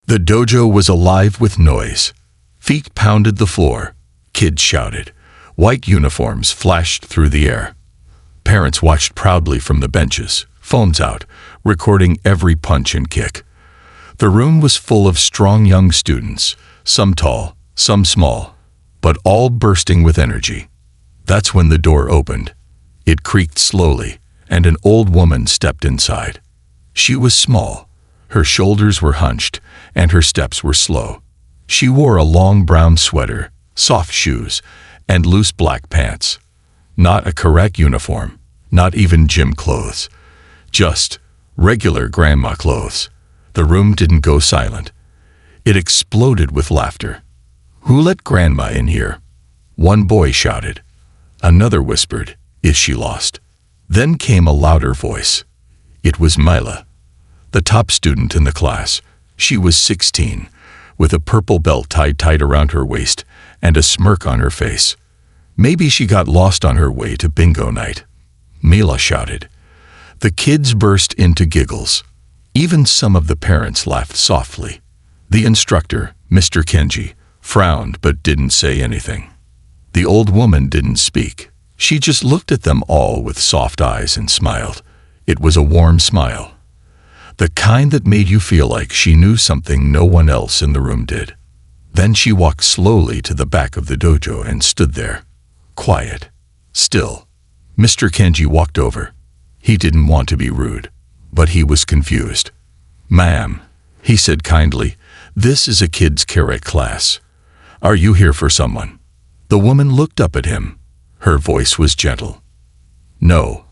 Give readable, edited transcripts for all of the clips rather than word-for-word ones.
The dojo was alive with noise. Feet pounded the floor. Kids shouted. White uniforms flashed through the air. Parents watched proudly from the benches, phones out, recording every punch and kick. The room was full of strong young students, some tall, some small, but all bursting with energy. That's when the door opened. It creaked slowly, and an old woman stepped inside. She was small. Her shoulders were hunched, and her steps were slow. She wore a long brown sweater, soft shoes, and loose black pants. Not a correct uniform, not even gym clothes. Just regular grandma clothes. The room didn't go silent. It exploded with laughter. "Who let grandma in here?" One boy shouted. Another whispered, "Is she lost?" Then came a louder voice. It was Mila, the top student in the class. She was 16, with a purple belt tied tight around her waist and a smirk on her face. Maybe she got lost on her way to bingo night. Mila shouted. The kids burst into giggles. Even some of the parents laughed softly. The instructor, Mr. Kenji, frowned but didn't say anything. The old woman didn't speak. She just looked at them all with soft eyes and smiled. It was a warm smile. The kind that made you feel like she knew something no one else in the room did. Then she walked slowly to the back of the dojo and stood there, quiet, still. Mr. Kenji walked over. He didn't want to be rude, but he was confused. "Ma'am," he said kindly, "this is a kids' karate class. Are you here for someone?" The woman looked up at him. Her voice was gentle. "No,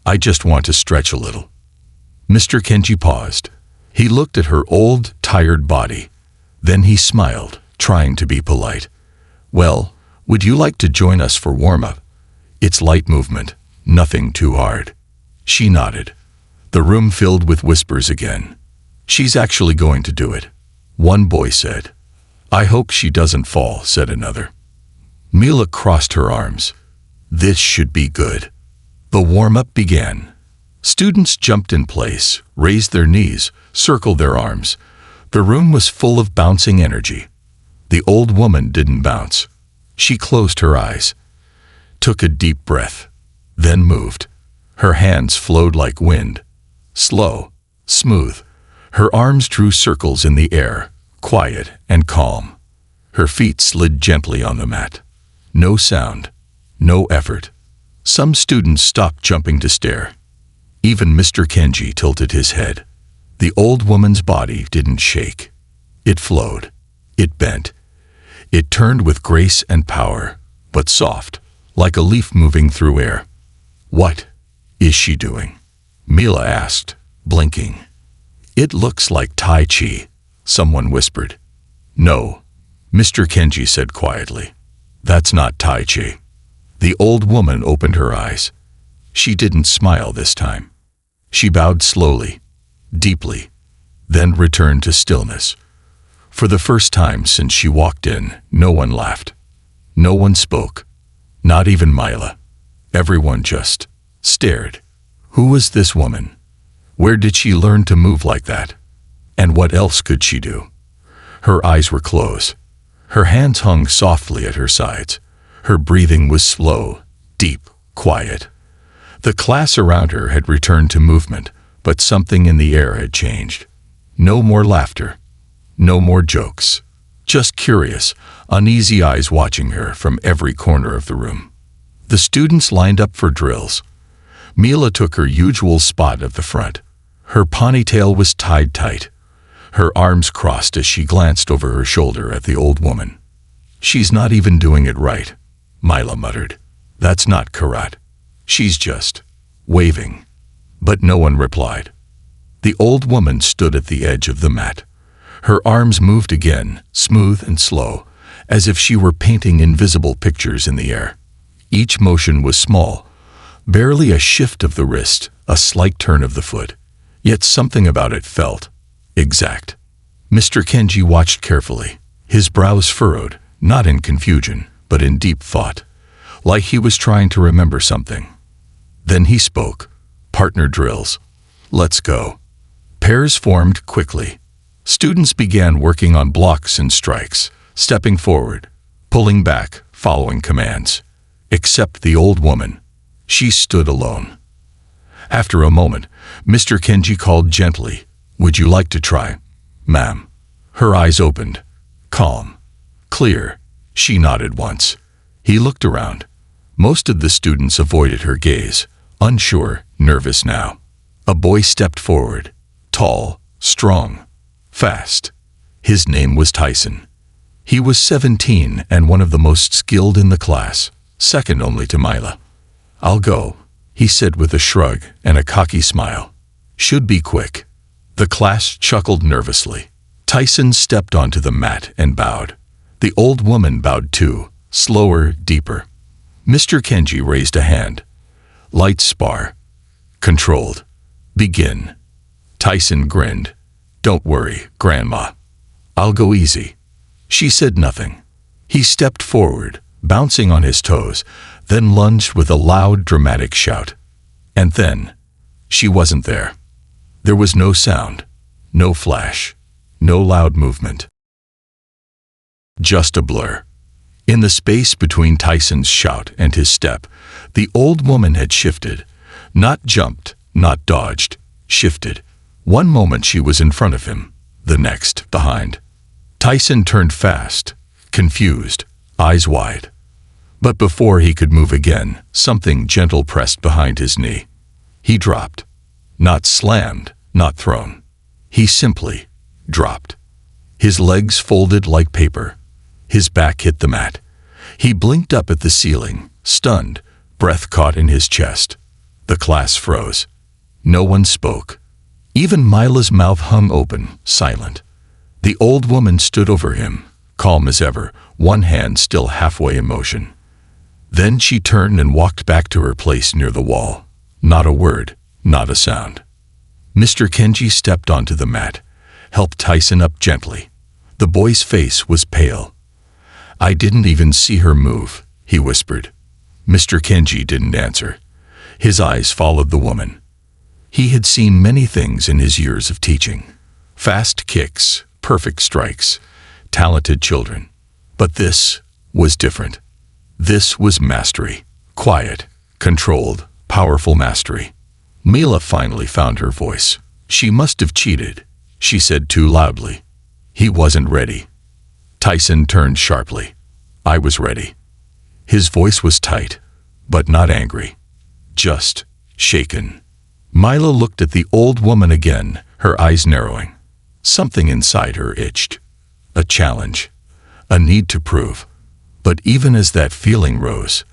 I just want to stretch a little." Mr. Kenji paused. He looked at her old, tired body. Then he smiled, trying to be polite. "Well, would you like to join us for warm-up? It's light movement, nothing too hard." She nodded. The room filled with whispers again. "She's actually going to do it," one boy said. "I hope she doesn't fall," said another. Mila crossed her arms. This should be good. The warm-up began. Students jumped in place, raised their knees, circled their arms. The room was full of bouncing energy. The old woman didn't bounce. She closed her eyes, took a deep breath, then moved. Her hands flowed like wind. Slow, smooth. Her arms drew circles in the air, quiet and calm. Her feet slid gently on the mat. No sound, no effort. Some students stopped jumping to stare. Even Mr. Kenji tilted his head. The old woman's body didn't shake. It flowed. It bent. It turned with grace and power, but soft, like a leaf moving through air. "What is she doing?" Mila asked, blinking. "It looks like Tai Chi," someone whispered. "No," Mr. Kenji said quietly. "That's not Tai Chi." The old woman opened her eyes. She didn't smile this time. She bowed slowly, deeply, then returned to stillness. For the first time since she walked in, no one laughed. No one spoke. Not even Mila. Everyone just stared. Who was this woman? Where did she learn to move like that? And what else could she do? Her eyes were closed. Her hands hung softly at her sides. Her breathing was slow, deep, quiet. The class around her had returned to movement, but something in the air had changed. No more laughter. No more jokes. Just curious, uneasy eyes watching her from every corner of the room. The students lined up for drills. Mila took her usual spot at the front. Her ponytail was tied tight. Her arms crossed as she glanced over her shoulder at the old woman. "She's not even doing it right," Mila muttered. "That's not karate. She's just waving." But no one replied. The old woman stood at the edge of the mat. Her arms moved again, smooth and slow, as if she were painting invisible pictures in the air. Each motion was small, barely a shift of the wrist, a slight turn of the foot. Yet something about it felt exact. Mr. Kenji watched carefully, his brows furrowed, not in confusion, but in deep thought, like he was trying to remember something. Then he spoke. "Partner drills. Let's go." Pairs formed quickly. Students began working on blocks and strikes, stepping forward, pulling back, following commands. Except the old woman. She stood alone. After a moment, Mr. Kenji called gently, "Would you like to try, ma'am?" Her eyes opened. Calm. Clear. She nodded once. He looked around. Most of the students avoided her gaze, unsure, nervous now. A boy stepped forward. Tall, strong, fast. His name was Tyson. He was 17 and one of the most skilled in the class, second only to Mila. "I'll go," he said with a shrug and a cocky smile. "Should be quick." The class chuckled nervously. Tyson stepped onto the mat and bowed. The old woman bowed too, slower, deeper. Mr. Kenji raised a hand. "Light spar. Controlled. Begin." Tyson grinned. "Don't worry, Grandma. I'll go easy." She said nothing. He stepped forward, bouncing on his toes, then lunged with a loud, dramatic shout. And then, she wasn't there. There was no sound, no flash, no loud movement. Just a blur. In the space between Tyson's shout and his step, the old woman had shifted. Not jumped, not dodged, shifted. One moment she was in front of him, the next, behind. Tyson turned fast, confused, eyes wide. But before he could move again, something gentle pressed behind his knee. He dropped. Not slammed, not thrown. He simply dropped. His legs folded like paper. His back hit the mat. He blinked up at the ceiling, stunned, breath caught in his chest. The class froze. No one spoke. Even Mila's mouth hung open, silent. The old woman stood over him, calm as ever, one hand still halfway in motion. Then she turned and walked back to her place near the wall. Not a word, not a sound. Mr. Kenji stepped onto the mat, helped Tyson up gently. The boy's face was pale. "I didn't even see her move," he whispered. Mr. Kenji didn't answer. His eyes followed the woman. He had seen many things in his years of teaching. Fast kicks, perfect strikes, talented children. But this was different. This was mastery. Quiet, controlled, powerful mastery. Mila finally found her voice. She must have cheated, she said too loudly. He wasn't ready. Tyson turned sharply. "I was ready." His voice was tight, but not angry. Just shaken. Mila looked at the old woman again, her eyes narrowing. Something inside her itched. A challenge. A need to prove. But even as that feeling rose,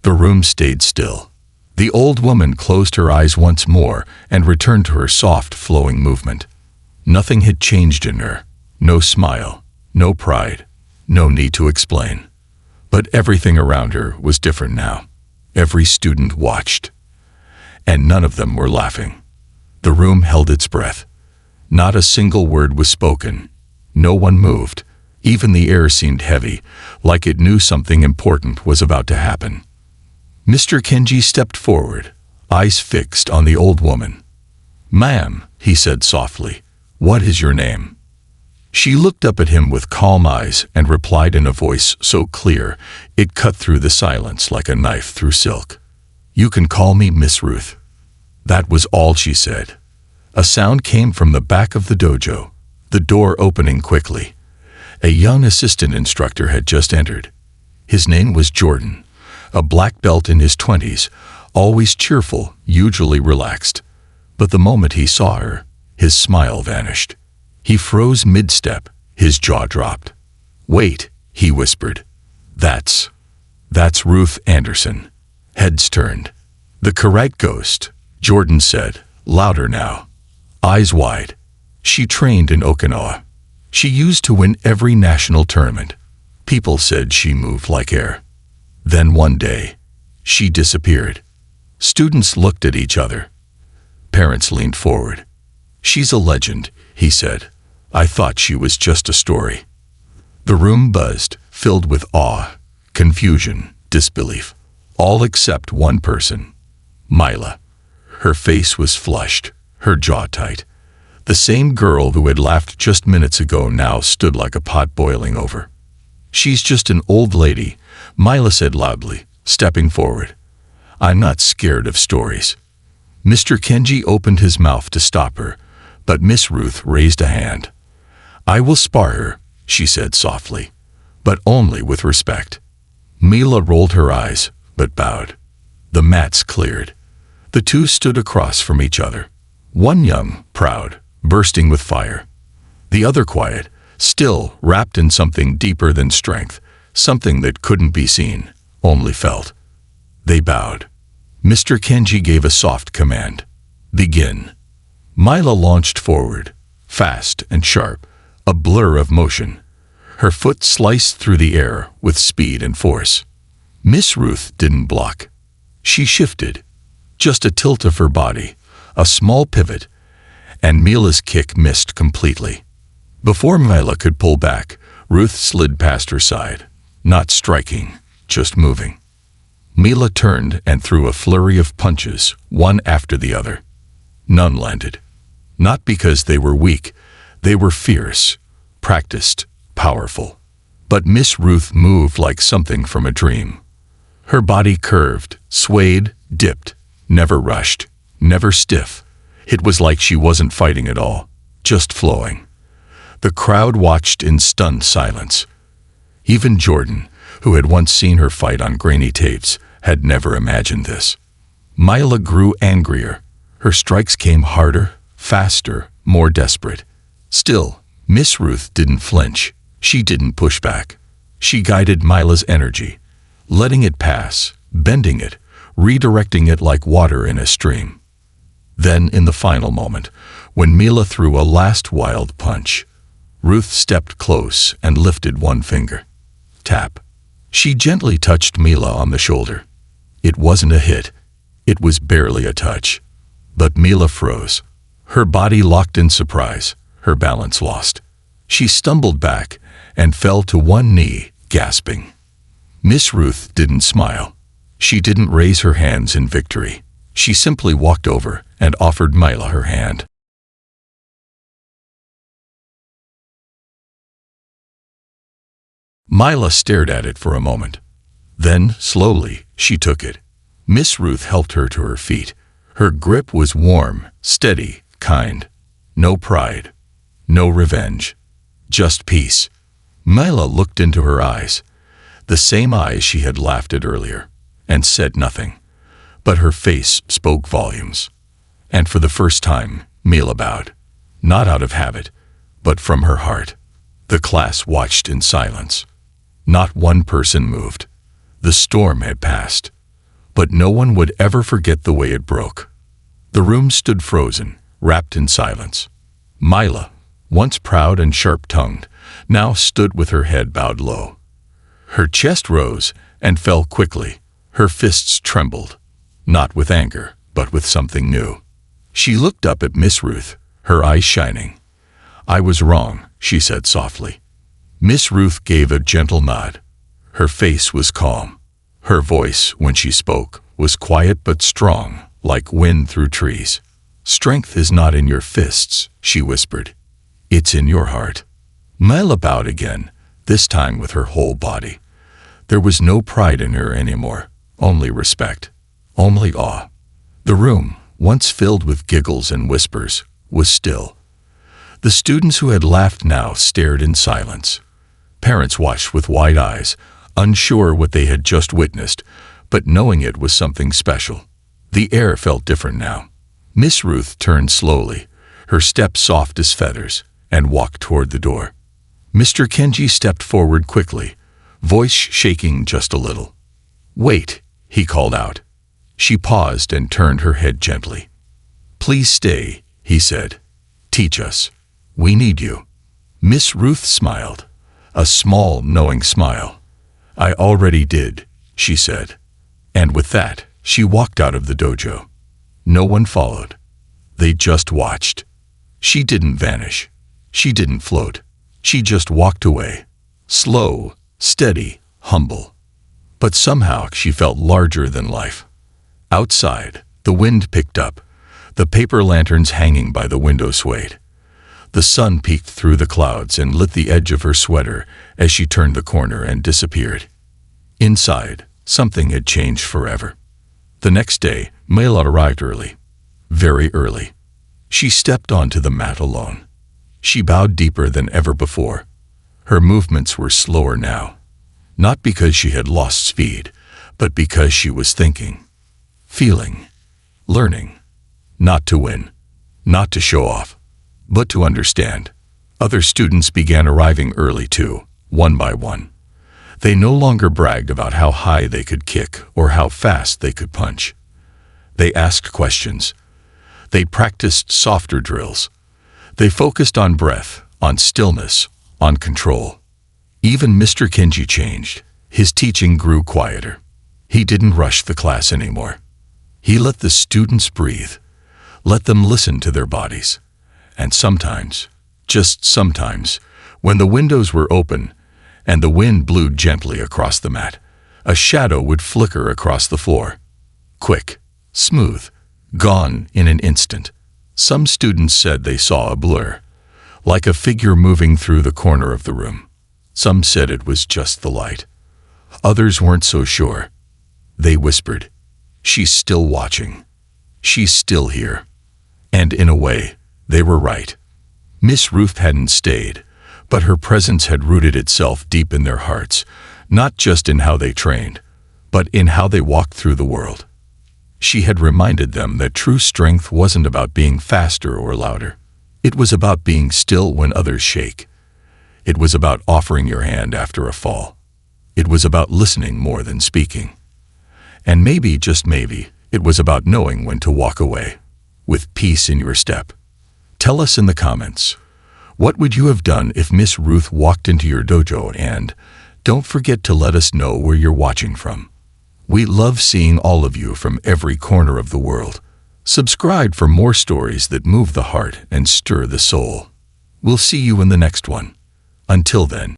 the room stayed still. The old woman closed her eyes once more and returned to her soft, flowing movement. Nothing had changed in her. No smile, no pride, no need to explain. But everything around her was different now. Every student watched. And none of them were laughing. The room held its breath. Not a single word was spoken. No one moved. Even the air seemed heavy, like it knew something important was about to happen. Mr. Kenji stepped forward, eyes fixed on the old woman. "Ma'am," he said softly, "what is your name?" She looked up at him with calm eyes and replied in a voice so clear it cut through the silence like a knife through silk. "You can call me Miss Ruth." That was all she said. A sound came from the back of the dojo, the door opening quickly. A young assistant instructor had just entered. His name was Jordan, a black belt in his 20s, always cheerful, usually relaxed. But the moment he saw her, his smile vanished. He froze mid-step, his jaw dropped. "Wait," he whispered. That's Ruth Anderson." Heads turned. "The correct ghost," Jordan said, louder now. Eyes wide. "She trained in Okinawa. She used to win every national tournament. People said she moved like air. Then one day, she disappeared." Students looked at each other. Parents leaned forward. "She's a legend," he said. "I thought she was just a story." The room buzzed, filled with awe, confusion, disbelief. All except one person. Mila. Her face was flushed, her jaw tight. The same girl who had laughed just minutes ago now stood like a pot boiling over. "She's just an old lady," Mila said loudly, stepping forward. "I'm not scared of stories." Mr. Kenji opened his mouth to stop her, but Miss Ruth raised a hand. "I will spar her," she said softly, "but only with respect." Mila rolled her eyes, but bowed. The mats cleared. The two stood across from each other. One young, proud, bursting with fire. The other quiet, still, wrapped in something deeper than strength, something that couldn't be seen, only felt. They bowed. Mr. Kenji gave a soft command. "Begin." Mila launched forward, fast and sharp, a blur of motion. Her foot sliced through the air with speed and force. Miss Ruth didn't block. She shifted. Just a tilt of her body, a small pivot, and Mila's kick missed completely. Before Mila could pull back, Ruth slid past her side, not striking, just moving. Mila turned and threw a flurry of punches, one after the other. None landed. Not because they were weak, they were fierce, practiced, powerful. But Miss Ruth moved like something from a dream. Her body curved, swayed, dipped, never rushed, never stiff. It was like she wasn't fighting at all, just flowing. The crowd watched in stunned silence. Even Jordan, who had once seen her fight on grainy tapes, had never imagined this. Mila grew angrier. Her strikes came harder, faster, more desperate. Still, Miss Ruth didn't flinch. She didn't push back. She guided Mila's energy, letting it pass, bending it, redirecting it like water in a stream. Then, in the final moment, when Mila threw a last wild punch, Ruth stepped close and lifted one finger. Tap. She gently touched Mila on the shoulder. It wasn't a hit. It was barely a touch. But Mila froze. Her body locked in surprise, her balance lost. She stumbled back and fell to one knee, gasping. Miss Ruth didn't smile. She didn't raise her hands in victory. She simply walked over and offered Mila her hand. Mila stared at it for a moment. Then, slowly, she took it. Miss Ruth helped her to her feet. Her grip was warm, steady, kind. No pride. No revenge. Just peace. Mila looked into her eyes, the same eyes she had laughed at earlier, and said nothing. But her face spoke volumes. And for the first time, Mila bowed. Not out of habit, but from her heart. The class watched in silence. Not one person moved. The storm had passed. But no one would ever forget the way it broke. The room stood frozen, wrapped in silence. Mila, once proud and sharp-tongued, now stood with her head bowed low. Her chest rose and fell quickly. Her fists trembled, not with anger, but with something new. She looked up at Miss Ruth, her eyes shining. "I was wrong," she said softly. Miss Ruth gave a gentle nod. Her face was calm. Her voice, when she spoke, was quiet but strong, like wind through trees. "Strength is not in your fists," she whispered. "It's in your heart." Mila bowed again, this time with her whole body. There was no pride in her anymore, only respect, only awe. The room, once filled with giggles and whispers, was still. The students who had laughed now stared in silence. Parents watched with wide eyes, unsure what they had just witnessed, but knowing it was something special. The air felt different now. Miss Ruth turned slowly, her step soft as feathers, and walked toward the door. Mr. Kenji stepped forward quickly, voice shaking just a little. "Wait," he called out. She paused and turned her head gently. "Please stay," he said. "Teach us. We need you." Miss Ruth smiled, a small, knowing smile. "I already did," she said. And with that, she walked out of the dojo. No one followed. They just watched. She didn't vanish. She didn't float. She just walked away. Slow, steady, humble. But somehow she felt larger than life. Outside, the wind picked up. The paper lanterns hanging by the window swayed. The sun peeked through the clouds and lit the edge of her sweater as she turned the corner and disappeared. Inside, something had changed forever. The next day, Mayla arrived early. Very early. She stepped onto the mat alone. She bowed deeper than ever before. Her movements were slower now. Not because she had lost speed, but because she was thinking, feeling, learning. Not to win, not to show off, but to understand. Other students began arriving early too, one by one. They no longer bragged about how high they could kick or how fast they could punch. They asked questions. They practiced softer drills. They focused on breath, on stillness, on control. Even Mr. Kenji changed. His teaching grew quieter. He didn't rush the class anymore. He let the students breathe. Let them listen to their bodies. And sometimes, just sometimes, when the windows were open and the wind blew gently across the mat, a shadow would flicker across the floor. Quick, smooth, gone in an instant. Some students said they saw a blur, like a figure moving through the corner of the room. Some said it was just the light. Others weren't so sure. They whispered, "She's still watching. She's still here." And in a way, they were right. Miss Ruth hadn't stayed, but her presence had rooted itself deep in their hearts, not just in how they trained, but in how they walked through the world. She had reminded them that true strength wasn't about being faster or louder. It was about being still when others shake. It was about offering your hand after a fall. It was about listening more than speaking. And maybe, just maybe, it was about knowing when to walk away, with peace in your step. Tell us in the comments, what would you have done if Miss Ruth walked into your dojo? And don't forget to let us know where you're watching from. We love seeing all of you from every corner of the world. Subscribe for more stories that move the heart and stir the soul. We'll see you in the next one. Until then.